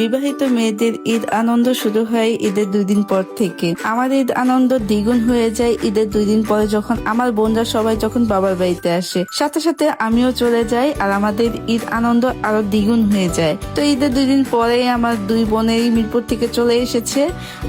বিবাহিত মেয়েদের ঈদ আনন্দ শুরু হয় ঈদের 2 দিন পর থেকে। আমার ঈদ আনন্দ দ্বিগুণ হয়ে যায় ঈদের 2 দিন পরে, যখন আমার বোনরা সবাই যখন বাবার বাড়িতে আসে, সাথে সাথে আমিও চলে যাই আর আমাদের ঈদ আনন্দ আরো দ্বিগুণ হয়ে যায়। তো ঈদের 2 দিন পরে আমার 2 বোনেরই মিরপুর থেকে চলে এসেছে,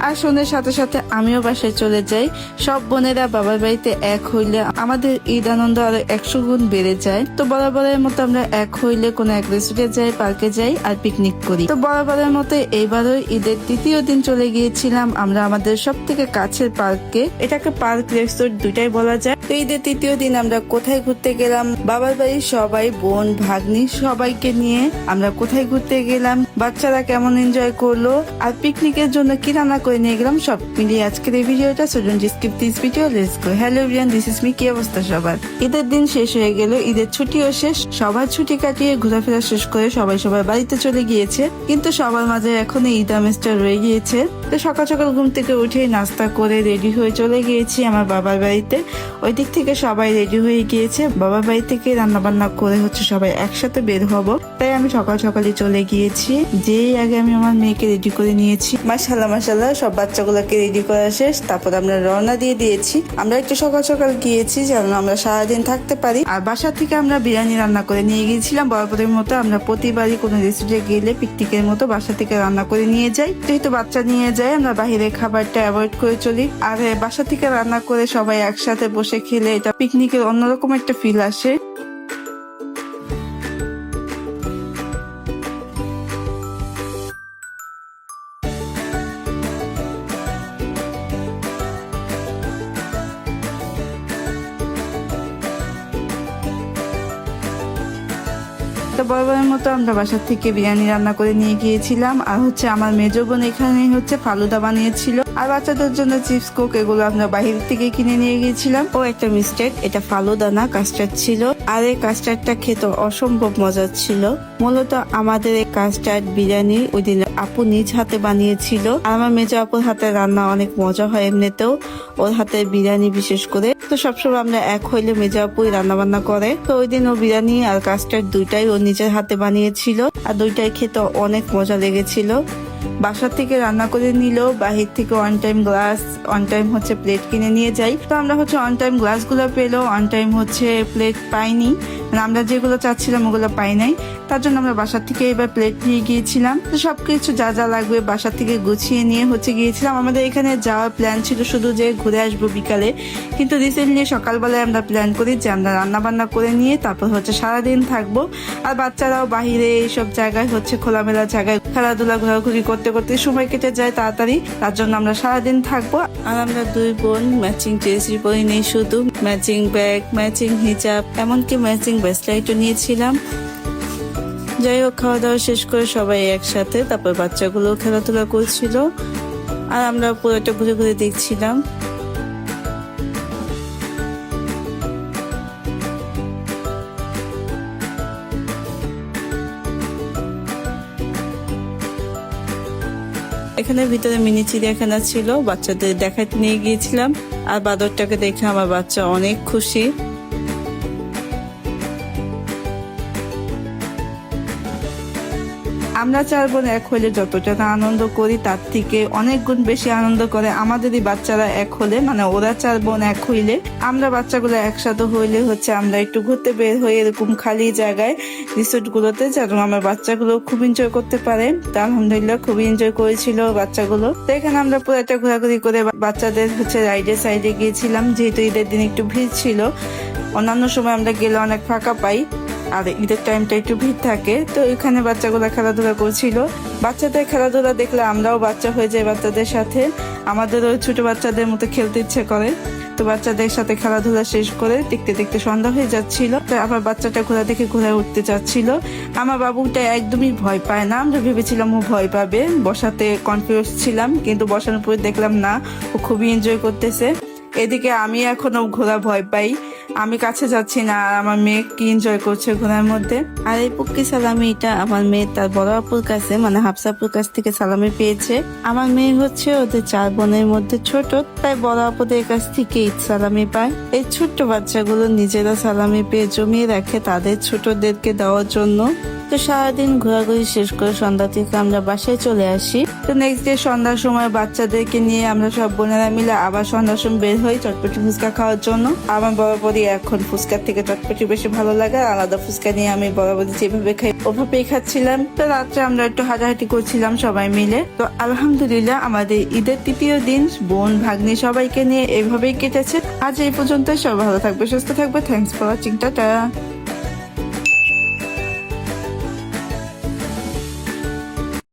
আর সন্ধ্যের সাথে সাথে আমিও বাসায় চলে যাই। সব বোনেরা বাবার বাড়িতে এক হইলে আমাদের ঈদ আনন্দ আরো 100 গুণ বেড়ে যায়। তো বরাবরের মতো আমরা এক হইলে কোনো এক রেস্টুরেন্টে যাই, পার্কে যাই আর পিকনিক করি। তো বরাবরের মতো এইবারও ঈদের 3য় দিন চলে গিয়েছিলাম আমরা আমাদের সব থেকে কাছের পার্কে। এটাকে পার্ক রেস্টুরেন্ট দুইটাই বলা যায়। তো ঈদের 3য় দিন আমরা কোথায় ঘুরতে গেলাম, বাবার বাড়ির সবাই, বোন ভাগ্নি সবাইকে নিয়ে আমরা কোথায় ঘুরতে গেলাম, বাচ্চারা কেমন এনজয় করলো, আর পিকনিকের জন্য কি রান্না করে নিয়ে গেলাম, সব মিলিয়ে আজকের এই ভিডিওটা। So don't skip this video, let's go. Hello everyone, this is me. কি অবস্থা সবার? ঈদের দিন শেষ হয়ে গেল, ঈদের ছুটিও শেষ। সবার ছুটি কাটিয়ে ঘোরাফেরা শেষ করে সবাই সবার বাড়িতে চলে গিয়েছে, কিন্তু সবার মাঝে এখনো ঈদ আমেজটা রয়ে গিয়েছে। তো সকাল সকাল ঘুম থেকে উঠে নাস্তা করে রেডি হয়ে চলে গিয়েছি আমার বাবার বাড়িতে। ওই দিক থেকে সবাই রেডি হয়ে গিয়েছে, বাবার বাড়ি থেকে রান্না বান্না করে সবাই একসাথে বের হব। তাই আমি সকাল সকালে চলে গিয়েছি, যেই আগে আমি আমার মেয়েকে রেডি করে নিয়েছি। মাশাআল্লাহ মাশাআল্লাহ, সব বাচ্চাগুলোকে রেডি করা শেষ, তারপর আমরা রওনা দিয়ে দিয়েছি। আমরা একটু সকাল সকাল গিয়েছি যেন আমরা সারাদিন থাকতে পারি। আর বাসা থেকে আমরা বিরিয়ানি রান্না করে নিয়ে গিয়েছিলাম। বরাবরের মতো আমরা প্রতিবারই কোনো রেস্টুরেন্টে গেলে পিকনিকের মতো বাসা থেকে রান্না করে নিয়ে যাই। যেহেতু বাচ্চা নিয়ে যায়, আমরা বাহিরের খাবারটা অ্যাভয়েড করে চলি। আর বাসা থেকে রান্না করে সবাই একসাথে বসে খেলে এটা পিকনিকের অন্যরকম একটা ফিল আসে। তো বরাবরের মতো আমরা বাসার থেকে বিরিয়ানি রান্না করে নিয়ে গিয়েছিলাম। আর আমার মেজো বোন এখানে ফালুদা বানিয়েছিল, আর বাচ্চাদের জন্য চিপস কোক এগুলো আমরা বাহির থেকে কিনে নিয়ে গিয়েছিলাম। ও একটা মিস্টেক, এটা ফালুদা না, কাস্টার্ড ছিল। আর এই কাস্টার্ডটা খেতে অসম্ভব মজার ছিল। মূলত আমাদের এই কাস্টার্ড বিরিয়ানি ওই দিন আপু নিজ হাতে বানিয়েছিল। আর আমার মেজো আপুর হাতে রান্না অনেক মজা হয় এমনিতেও, ওর হাতে বিরিয়ানি বিশেষ করে। তো সবসময় আমরা এক হইলে মেজো আপুই রান্না বান্না করে। তো ওই দিন ও বিরিয়ানি আর কাস্টার্ড দুইটাই ও নিজের হাতে বানিয়েছিল, আর দুইটাই খেতে অনেক মজা লেগেছিল। বাসা থেকে রান্না করে নিলেও বাহির থেকে on time glass, on time plate কিনে নিয়ে যাই। তো আমরা অন টাইম গ্লাস গুলো পেলেও অন টাইম প্লেট পাইনি, মানে আমরা যেগুলো চাচ্ছিলাম ওগুলো পাই নাই। তার জন্য আমরা বাসা থেকে এবার প্লেট নিয়ে গিয়েছিলাম। তো সবকিছু যা যা লাগবে বাসা থেকে গুছিয়ে নিয়ে গিয়েছিলাম। আমাদের এখানে যাওয়ার প্ল্যান ছিল শুধু যে ঘুরে আসবো বিকালে, কিন্তু রিসেন্টলি সকালবেলায় আমরা প্ল্যান করি যে আমরা রান্না বান্না করে নিয়ে তারপর সারাদিন থাকবো। আর বাচ্চারাও বাহিরে এইসব জায়গায় খোলামেলা জায়গায় খেলাধুলা ঘোরাঘুরি করতে করতে সময় কেটে যায় তাড়াতাড়ি। তার জন্য আমরা সারাদিন থাকবো। আর আমরা 2 বোন ম্যাচিং ড্রেসই পরে নেই, শুধু ম্যাচিং ব্যাগ, ম্যাচিং হিজাব, এমনকি ম্যাচিং ব্রেসলেটও নিয়েছিলাম। যাই হোক, খাওয়া দাওয়া শেষ করে সবাই একসাথে, তারপর বাচ্চাগুলো খেলাধুলা করছিল আর আমরা পুরোটা ঘুরে ঘুরে দেখছিলাম। এখানে ভিতরে মিনি চিড়িয়াখানা ছিল, বাচ্চাদের দেখাতে নিয়ে গিয়েছিলাম। আর বাদরটাকে দেখে আমার বাচ্চা অনেক খুশি। আমরা 4 বোন এক হলে যতটা আনন্দ করি তার থেকে অনেক গুণ বেশি আনন্দ করে আমাদেরই বাচ্চারা এক হলে, মানে ওরা 4 বোন এক হইলে। আমরা বাচ্চাগুলো একসাথে হইলে আমরা একটু ঘুরতে বের হই এরকম খালি জায়গায়, রিসোর্ট গুলোতে, যেন আমার বাচ্চাগুলো খুব এনজয় করতে পারে। তা আলহামদুলিল্লাহ খুবই এনজয় করেছিল বাচ্চাগুলো। তো এখানে আমরা পুরো একটা ঘোরাঘুরি করে বাচ্চাদের রাইডের সাইডে গিয়েছিলাম, যেহেতু ঈদের দিন একটু ভিড় ছিল। অন্যান্য সময় আমরা গেলে অনেক ফাঁকা পাই, আর ঈদের টাইমটা একটু ভিড় থাকে। তো এখানে বাচ্চাগুলো খেলাধুলা করছিল। বাচ্চাদের খেলাধুলা দেখলে আমরাও বাচ্চা হয়ে যাই বাচ্চাদের সাথে, আমাদেরও ছোট বাচ্চাদের মতো খেলতে ইচ্ছে করে। তো বাচ্চাদের সাথে খেলাধুলা শেষ করে দেখতে দেখতে সন্ধ্যা হয়ে যাচ্ছিল। তো আবার বাচ্চাটা ঘোরা দেখে ঘোরা উঠতে চাচ্ছিল। আমার বাবুটা একদমই ভয় পায় না, আমরা ভেবেছিলাম ও ভয় পাবে, বসাতে কনফিউজ ছিলাম, কিন্তু বসানোর পরে দেখলাম না, ও খুবই এনজয় করতেছে। এদিকে আমি এখনো ঘোরা ভয় পাই, আমি কাছে যাচ্ছি না, আর আমার মেয়ে কি এনজয় করছে ঘোড়ার মধ্যে। আর এই পুক্কি সালামিটা আমার মেয়ে তার বড় আপুর কাছে মানে হাফসাপুর কাছ থেকে সালামি পেয়েছে। আমার মেয়ে হচ্ছে ওদের 4 বোনের মধ্যে ছোট, তাই বড় আপুদের কাছ থেকে ঈদ সালামি পায়। এই ছোট্ট বাচ্চাগুলো নিজেরা সালামি পেয়ে জমিয়ে রাখে তাদের ছোটদেরকে দেওয়ার জন্য। তো সারাদিন ঘোরাঘুরি শেষ করে সন্ধ্যা থেকে আমরা বাসায় চলে আসি। তো নেক্সট ডে সন্ধ্যার সময় বাচ্চাদেরকে নিয়ে আমরা সব বোনেরা মিলে আবার সন্ধ্যার সময় বের হই চটপটি ফুচকা খাওয়ার জন্য। আমার বরাবরই এখন ফুচকার থেকে চটপটি বেশি ভালো লাগে, আর আলাদা ফুচকা নিয়ে আমি বরাবরই যেভাবে খাই ওভাবেই খাচ্ছিলাম। তো রাত্রে আমরা একটু হাঁটাহাঁটি করছিলাম সবাই মিলে। তো আলহামদুলিল্লাহ আমাদের ঈদের তৃতীয় দিন বোন ভাগ্নি সবাইকে নিয়ে এভাবেই কেটেছে। আজ এই পর্যন্ত, সবাই ভালো থাকবে, সুস্থ থাকবে। Thanks for watching, tata.